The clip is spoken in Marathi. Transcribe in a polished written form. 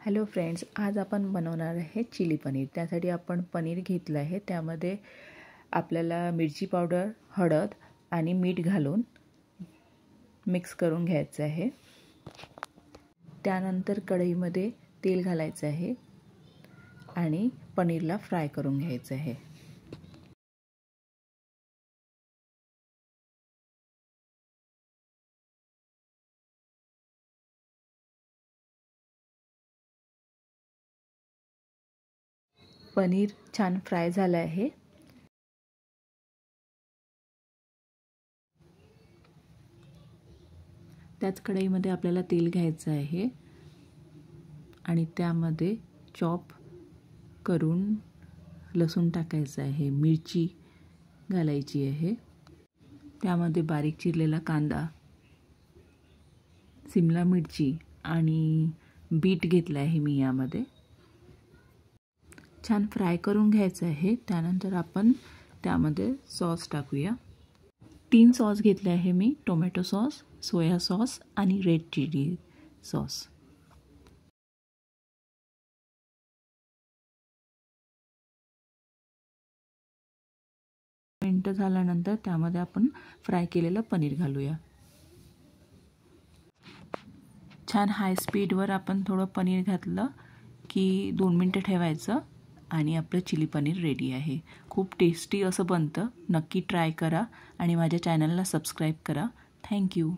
हॅलो फ्रेंड्स, आज आपण बनवणार आहे चिली पनीर। त्यासाठी आपण पनीर घेतलं आहे। त्यामध्ये आपल्याला मिरची पावडर, हळद आणि मीठ घालून मिक्स करून घ्यायचं आहे। त्यानंतर कढईमध्ये तेल घालायचं आहे आणि पनीरला फ्राय करून घ्यायचं आहे। पनीर छान फ्राय झालं आहे। त्याच कढईमध्ये आपल्याला तेल घ्यायचं आहे आणि त्यामध्ये चॉप करून लसूण टाकायचं आहे, मिरची घालायची आहे, त्यामध्ये बारीक चिरलेला कांदा, शिमला मिरची आणि बीट घेतला आहे मी यामध्ये। छान फ्राय करून घ्यायचं आहे। त्यानंतर आपण त्यामध्ये सॉस टाकूया। 3 सॉस घेतले आहे मी, टोमॅटो सॉस, सोया सॉस आणि रेड चिली सॉस। मिनिट झाल्यानंतर त्यामध्ये आपण फ्राय केलेलं पनीर घालूया। छान हाय स्पीडवर आपण थोडं पनीर घातलं की 2 मिनिटं ठेवायचं आणि आपलं चिली पनीर रेडी आहे। खूप टेस्टी असं बनतं। नक्की ट्राय करा आणि माझ्या चॅनलला सबस्क्राईब करा। थँक्यू।